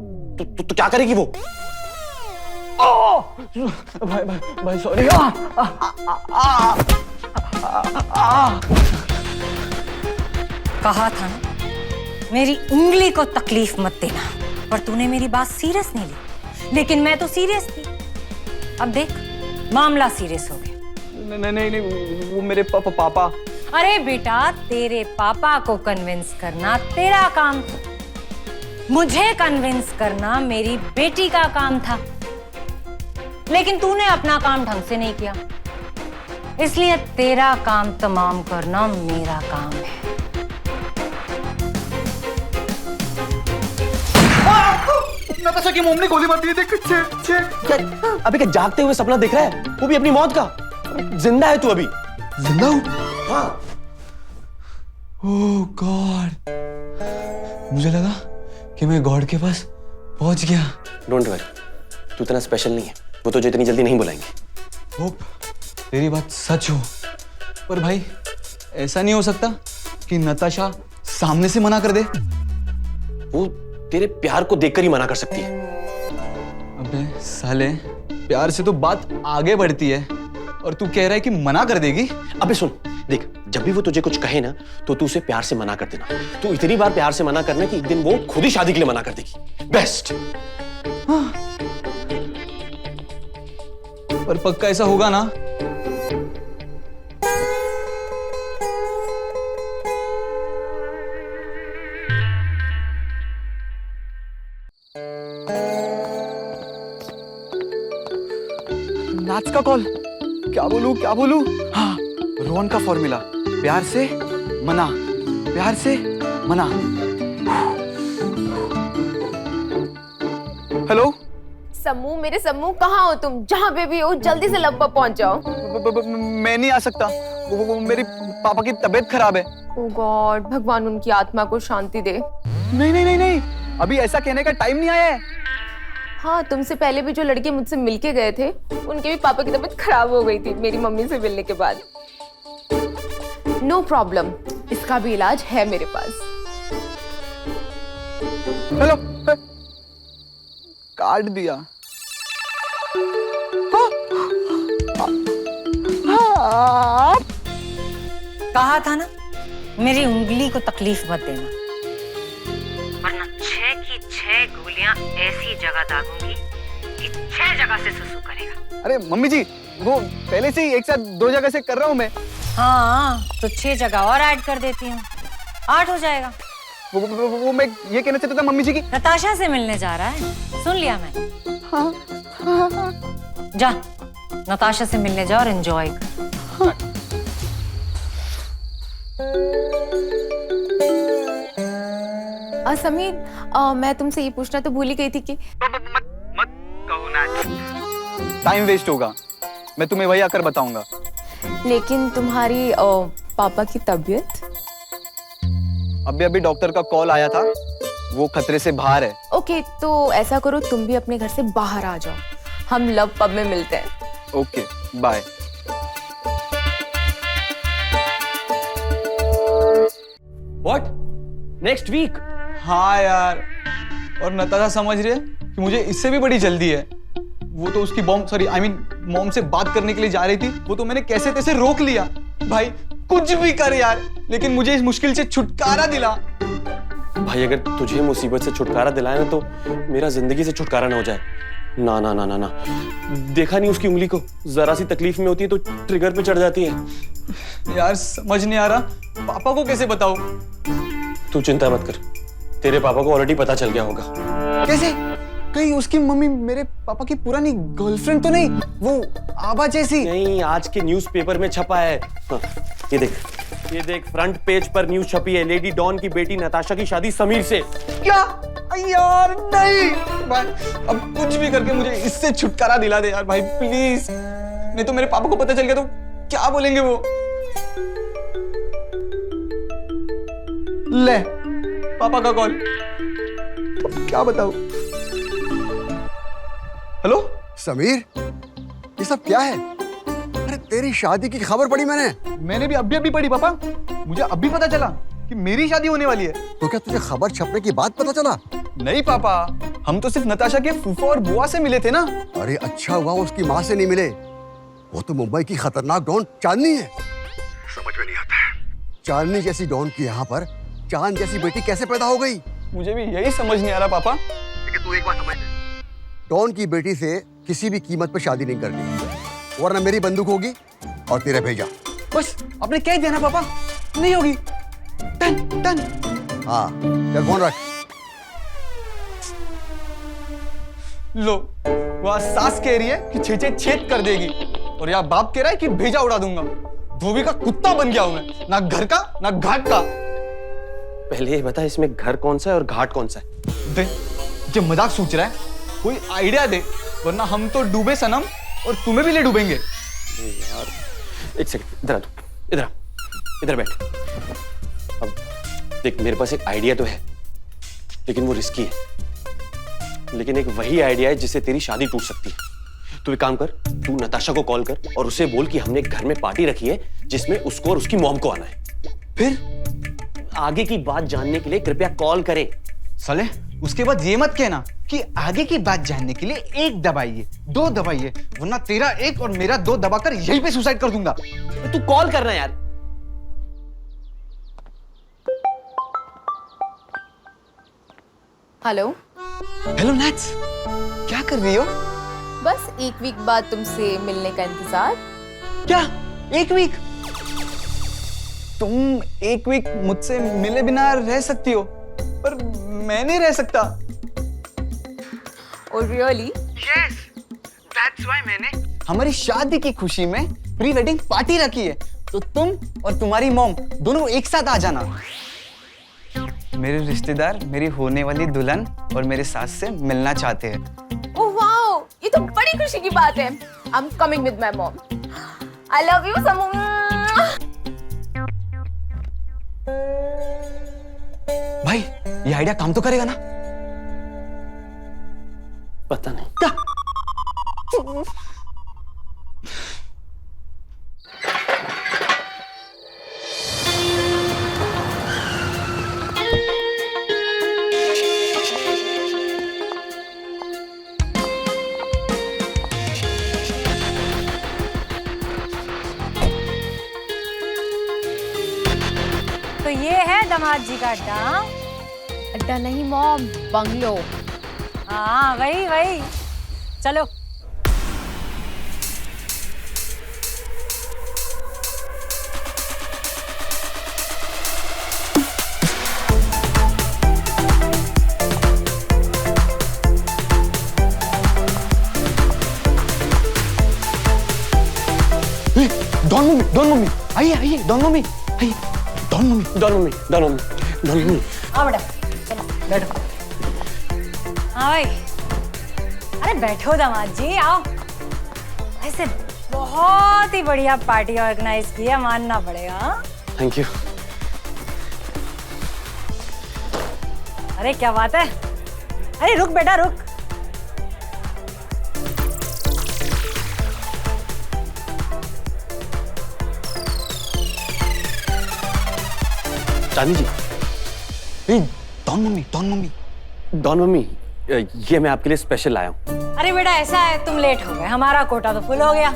क्या करेगी वो? भाई सॉरी। कहा था ना, मेरी उंगली को तकलीफ मत देना, पर तूने मेरी बात सीरियस नहीं ली। लेकिन मैं तो सीरियस थी। अब देख, मामला सीरियस हो गया। नहीं, वो मेरे पापा। अरे बेटा, तेरे पापा को कन्विंस करना तेरा काम था, मुझे कन्विंस करना मेरी बेटी का काम था। लेकिन तूने अपना काम ढंग से नहीं किया, इसलिए तेरा काम तमाम करना मेरा काम है। नताशा की मम्मी ने गोली मार दी। देख, अबे क्या जागते हुए सपना देख रहा है? वो भी अपनी मौत का। जिंदा है तू अभी? जिंदा हूँ? हाँ। ओह गॉड, मुझे लगा कि मैं गॉड के पास पहुंच गया। डोंट वरी, तू इतना स्पेशल नहीं है, वो तुझे इतनी जल्दी नहीं बुलाएंगे। होप तेरी बात सच हो, पर भाई ऐसा नहीं हो सकता कि नताशा सामने से मना कर दे। वो तेरे प्यार को देखकर ही मना कर सकती है। अबे साले, प्यार से तो बात आगे बढ़ती है और तू कह रहा है कि मना कर देगी? अबे सुन, देख, जब भी वो तुझे कुछ कहे ना तो तू उसे प्यार से मना कर देना। तू इतनी बार प्यार से मना करना कि एक दिन वो खुद ही शादी के लिए मना कर देगी। बेस्ट। हाँ। पर पक्का ऐसा होगा ना? नाच का कॉल, क्या बोलूं? हाँ, रोहन का फॉर्मूला, प्यार से मना, प्यार से मना। हेलो सम्मू, मेरे सम्मू, कहाँ हो तुम? जहाँ पे भी हो जल्दी से लब पर पहुंच जाओ। मैं नहीं आ सकता, वो मेरी पापा की तबीयत खराब है। ओह गॉड, भगवान उनकी आत्मा को शांति दे। नहीं, अभी ऐसा कहने का टाइम नहीं आया है। हाँ, तुमसे पहले भी जो लड़के मुझसे मिलके गए थे उनके भी पापा की तबीयत खराब हो गई थी मेरी मम्मी से मिलने के बाद। नो प्रॉब्लम, इसका भी इलाज है मेरे पास। हेलो, काट दिया। कहा था ना, मेरी उंगली को तकलीफ मत देना, वरना 6 की 6 गोलियां ऐसी जगह दागूंगी कि 6 जगह से सुसु करेगा। अरे मम्मी जी, वो पहले से ही एक साथ 2 जगह से कर रहा हूँ मैं। हाँ, तो 6 जगह और ऐड कर देती हूँ, 8 हो जाएगा। वो मैं ये कहना चाहता था मम्मी जी की नताशा से मिलने जा रहा है, सुन लिया मैं। जा, नताशा से मिलने जा और एंजॉय कर। समीर, मैं तुमसे ये पूछना तो भूल ही गई थी कि मत कहो ना, टाइम वेस्ट होगा। मैं तुम्हें वही आकर बताऊंगा। लेकिन तुम्हारी पापा की तबीयत? अभी डॉक्टर का कॉल आया था, वो खतरे से बाहर है। ओके, तो ऐसा करो तुम भी अपने घर से बाहर आ जाओ, हम लव पब में मिलते हैं। Okay, bye. What? Next week? हाँ यार, और नताशा समझ रही है कि मुझे इससे भी बड़ी जल्दी है। वो तो उसकी मॉम से बात करने के लिए जा रही थी, वो तो मैंने कैसे तैसे रोक लिया। भाई कुछ भी कर यार, लेकिन मुझे इस मुश्किल से छुटकारा दिला। भाई अगर तुझे मुसीबत से छुटकारा दिलाए ना तो मेरा जिंदगी से छुटकारा ना हो जाए। ना ना ना ना ना, देखा नहीं उसकी उंगली को, जरा सी तकलीफ में होती है तो ट्रिगर पे चढ़ जाती है। यार समझ नहीं आ रहा, पापा को कैसे बताऊं? तू चिंता मत कर, तेरे पापा को ऑलरेडी पता चल गया होगा। कैसे? कहीं उसकी मम्मी मेरे पापा की पुरानी गर्लफ्रेंड तो नहीं, वो आभा जैसी? नहीं, आज के न्यूज़पेपर में छपा है। हाँ, ये देख फ्रंट पेज पर न्यूज छपी है, लेडी डॉन की बेटी नताशा की शादी समीर से। क्या? यार नहीं भाई, अब कुछ भी करके मुझे इससे छुटकारा दिला दे यार भाई, प्लीज। नहीं तो मेरे पापा को पता चल गया तो क्या बोलेंगे वो? ले पापा का कॉल, क्या बताऊं? हेलो समीर, ये सब क्या है? अरे तेरी शादी की खबर पड़ी मैंने भी अभी पढ़ी पापा। मुझे अभी पता चला कि मेरी शादी होने वाली है। तो क्या तुझे खबर छपने के बाद पता चला? नहीं पापा, हम तो सिर्फ नताशा के फूफा और बुआ से मिले थे ना। अरे अच्छा हुआ उसकी माँ से नहीं मिले, वो तो मुंबई की खतरनाक डॉन चांदनी है। समझ में नहीं आता है, चांदनी जैसी डॉन की यहाँ पर चांद जैसी बेटी कैसे पैदा हो गई? मुझे भी यही समझ नहीं आ रहा पापा। लेकिन तू एक बात समझ ले, डॉन की बेटी से किसी भी कीमत पर शादी नहीं करनी, वरना मेरी बंदूक होगी और तेरा भेजा। बस आपने कह दिया ना पापा, नहीं होगी। Done done. हाँ चल फोन रख। लो, वह सास कह रही है कि छेद छेद कर देगी, और यहाँ बाप कह रहा है कि भेजा उड़ा दूंगा। धोबी का कुत्ता बन गया हूं मैं, ना घर का ना घाट का। पहले ये बता, इसमें घर कौन सा है और घाट कौन सा है? दे, ये मजाक सोच रहा है? कोई आइडिया दे, वरना हम तो डूबे सनम और तुम्हें भी ले डूबेंगे। यार एक सेकंड, इधर आ तू, इधर आ, इधर बैठ। अब देख, मेरे पास एक आइडिया तो है, लेकिन वो रिस्की है। लेकिन एक वही आइडिया है जिससे तेरी शादी टूट सकती है। तू एक काम कर, तू नताशा को कॉल कर और उसे बोल कि हमने घर में पार्टी रखी है जिसमें उसको और उसकी मॉम को आना है। फिर आगे की बात जानने के लिए कृपया कॉल करें। साले, उसके बाद ये मत कहना कि आगे की बात जानने के लिए 1 दबाइए 2 दबाइए, वरना तेरा 1 और मेरा 2 दबाकर यहीं पे सुसाइड कर दूंगा। तू कॉल करना यार। हेलो। हेलो नैट्स, क्या कर रही हो? बस 1 वीक बाद तुमसे मिलने का इंतजार। क्या 1 वीक? तुम 1 वीक मुझसे मिले बिना रह सकती हो, पर मैं नहीं रह सकता। Oh really? Yes, that's why मैंने हमारी शादी की खुशी में प्री वेडिंग पार्टी रखी है, तो तुम और तुम्हारी मॉम दोनों एक साथ आ जाना। मेरे रिश्तेदार मेरी होने वाली दुल्हन और मेरे सास से मिलना चाहते हैं। ओह वाओ, ये तो बड़ी खुशी की बात है। I'm coming with my mom. I love you समू। भाई ये आइडिया काम तो करेगा ना? पता नहीं। तो ये है दामाद जी का अड्डा। अड्डा नहीं मॉम, बंगलो। हाँ वही वही, चलो। डॉन मम्मी आइए आइए, डॉन मम्मी आइए, Don mummy don mummy, don mummy, don mummy. आओ बेटा, चलो बैठो। हाँ भाई, अरे बैठो दामाद जी, आओ। ऐसे बहुत ही बढ़िया पार्टी ऑर्गेनाइज की है, मानना पड़ेगा। हाँ? Thank you. अरे क्या बात है, अरे रुक बेटा रुक। Chandi ji. Don mummy, don mummy, don mummy, ये मैं आपके लिए स्पेशल लाया हूँ। अरे बेटा ऐसा है, तुम लेट हो गए, हमारा कोटा तो फुल हो गया।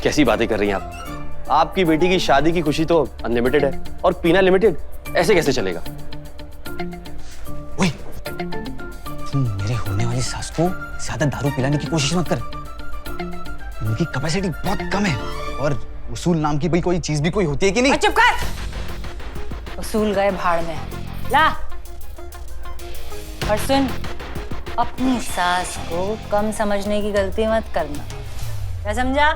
कैसी बातें कर रही हैं आप? आपकी बेटी की शादी की खुशी तो अनलिमिटेड है और पीना लिमिटेड, ऐसे कैसे चलेगा? ओए, तुम मेरे होने वाली सास को ज्यादा दारू पिलाने की कोशिश मत कर। उनकी कैपेसिटी बहुत कम है और उसूल नाम की भाई कोई चीज भी कोई होती है कि नहीं? चुप कर, उसूल गए भाड़ में। ला, और सुन, अपनी सास को कम समझने की गलती मत करना, क्या समझा?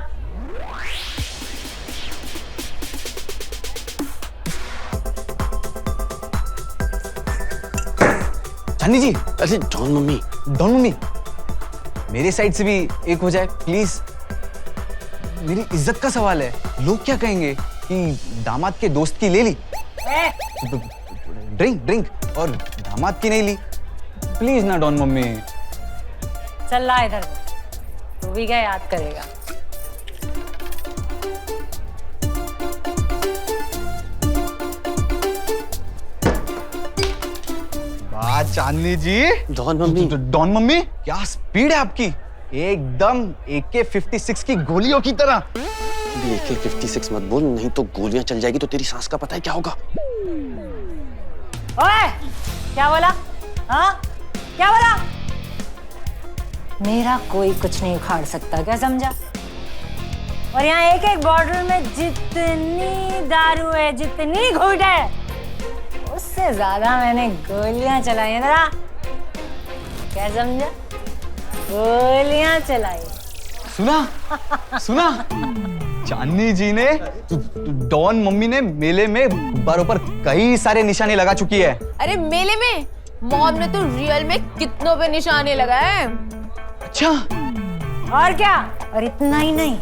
चांदी जी। अरे डॉन मम्मी, डॉन मम्मी, मेरे साइड से भी एक हो जाए प्लीज। मेरी इज्जत का सवाल है, लोग क्या कहेंगे कि दामाद के दोस्त की ले ली ड्रिंक और दामाद की नहीं ली। प्लीज ना डॉन मम्मी। चल ला इधर, तू भी क्या याद करेगा। वाह चांदनी जी। डॉन मम्मी, डॉन मम्मी, क्या स्पीड है आपकी, एकदम AK-56 की गोलियों की तरह। AK-56 मत बोल, नहीं तो गोलियां चल जाएगी तो तेरी सांस का पता है क्या होगा। ओए, क्या बोला? हाँ, क्या बोला? मेरा कोई कुछ नहीं उखाड़ सकता, क्या समझा? और यहाँ एक एक बॉटल में जितनी दारू है, जितनी घूंट है, उससे ज्यादा मैंने गोलियां चलाई हैं। जरा क्या समझा? गोलियां चलाई। सुना चांदनी जी ने, डॉन मम्मी ने मेले में गुब्बारों पर कई सारे निशाने लगा चुकी है। अरे मेले में मॉम ने तो रियल में कितनों पे निशाने लगाए। अच्छा, और क्या? और इतना ही नहीं,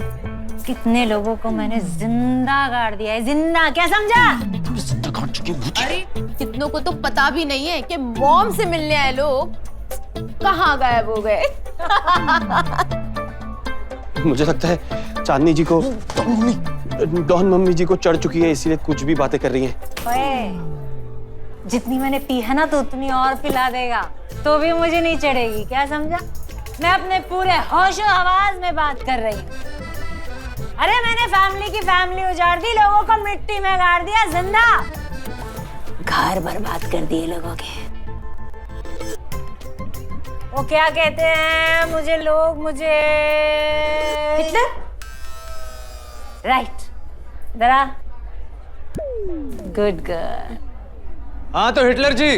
कितने लोगों को मैंने जिंदा गाड़ दिया है, जिंदा, क्या समझा? जिंदा काट चुकी है। अरे कितनों को तो पता भी नहीं है कि मॉम से मिलने आए लोग कहाँ गायब हो गए। मुझे लगता है चांदनी जी को डॉन मम्मी जी को चढ़ चुकी है, इसीलिए कुछ भी बातें कर रही हैं। ओए, जितनी मैंने पी है ना तो उतनी और पिला देगा, तो भी मुझे नहीं चढ़ेगी, क्या समझा? मैं अपने पूरे होशो हवास में बात कर रही हूँ। अरे मैंने फैमिली उजाड़ दी, लोगों को मिट्टी में गाड़ दिया, जिंदा घर बर्बाद कर दिए लोगों के। वो क्या कहते हैं, मुझे हिटलर? राइट, जरा गुड गर्ल। हाँ तो हिटलर जी,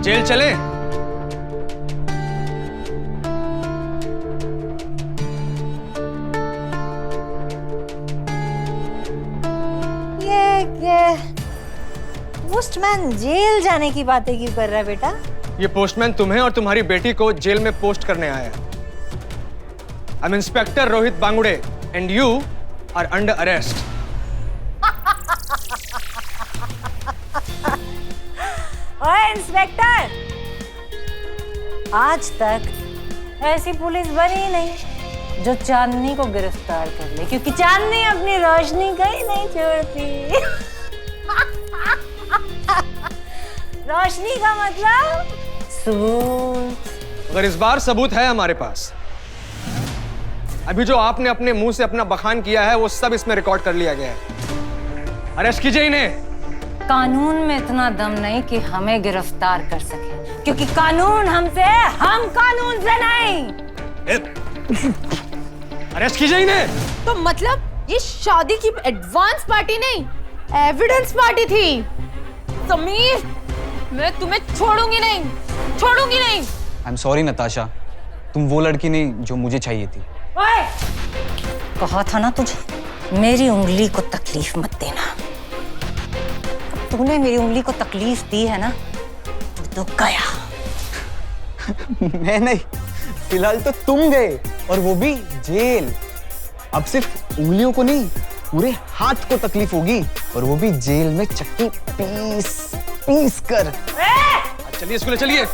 जेल चले? ये पोस्टमैन जेल जाने की बातें क्यों कर रहा है बेटा? ये पोस्टमैन तुम्हें और तुम्हारी बेटी को जेल में पोस्ट करने आया है। I am inspector Rohit Bangude and you are under arrest. ओए इंस्पेक्टर, आज तक ऐसी पुलिस बनी नहीं जो चांदनी को गिरफ्तार कर ले, क्योंकि चांदनी अपनी रोशनी कहीं नहीं छोड़ती। रोशनी का मतलब सबूत। अगर इस बार सबूत है हमारे पास, अभी जो आपने अपने मुंह से अपना बखान किया है वो सब इसमें रिकॉर्ड कर लिया गया है। अरेस्ट कीजिए इन्हें। कानून में इतना दम नहीं कि हमें गिरफ्तार कर सके, क्योंकि कानून हमसे, हम कानून से नहीं। अरेस्ट कीजिए इन्हें। तो मतलब ये शादी की एडवांस पार्टी नहीं, एविडेंस पार्टी थी। समीर, मैं तुम्हें छोड़ूंगी नहीं, छोड़ूंगी नहीं। आई एम सॉरी नताशा, तुम वो लड़की नहीं जो मुझे चाहिए थी। ओए! कहा था ना तुझे, मेरी उंगली को तकलीफ मत देना। अब तूने मेरी उंगली को तकलीफ दी है ना, तो गया। मैं नहीं, फिलहाल तो तुम गए, और वो भी जेल। अब सिर्फ उंगलियों को नहीं, पूरे हाथ को तकलीफ होगी, और वो भी जेल में चक्की पीस पीस कर। चलिए स्कूल चलिए।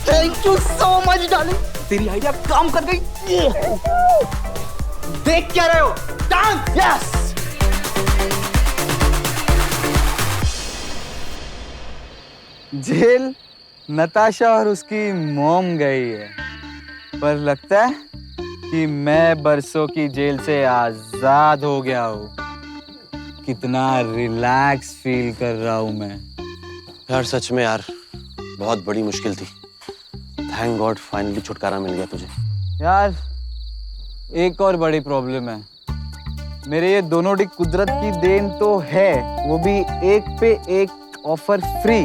Thank you so much darling, तेरी आइडिया काम कर गई। देख क्या रहे हो? डांस। यस। जेल नताशा और उसकी मॉम गई है, पर लगता है कि मैं बरसों की जेल से आजाद हो गया हूँ। कितना रिलैक्स फील कर रहा हूँ मैं। यार सच में यार, बहुत बड़ी मुश्किल थी। थैंक गॉड फाइनली छुटकारा मिल गया तुझे। यार एक और बड़ी प्रॉब्लम है, मेरे ये दोनों डिक कुदरत की देन तो है, वो भी एक पे एक ऑफर फ्री,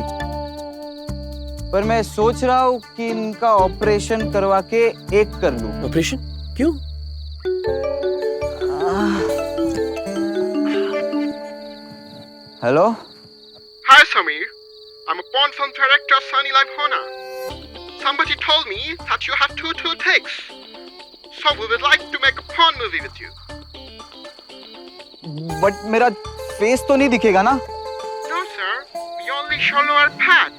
पर मैं सोच रहा हूँ कि इनका ऑपरेशन करवा के एक कर लूं। ऑपरेशन क्यों? Hello. Hi Samir, I'm a porn film director Sunny Live Hona. Somebody told me that you have two takes, so we would like to make a porn movie with you. But मेरा फेस तो नहीं दिखेगा ना? No sir, we only show lower part.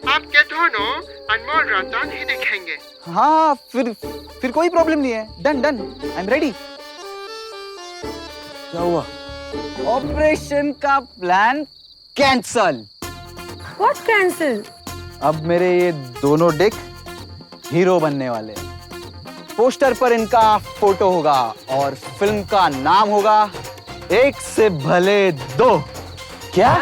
आपके दोनों अनमोल रतन ही दिखेंगे। हाँ, फिर कोई प्रॉब्लम नहीं है। Done done, I am ready. क्या हुआ? ऑपरेशन का प्लान कैंसल। What cancel? अब मेरे ये दोनों डिक हीरो बनने वाले हैं। पोस्टर पर इनका फोटो होगा और फिल्म का नाम होगा एक से भले दो। क्या?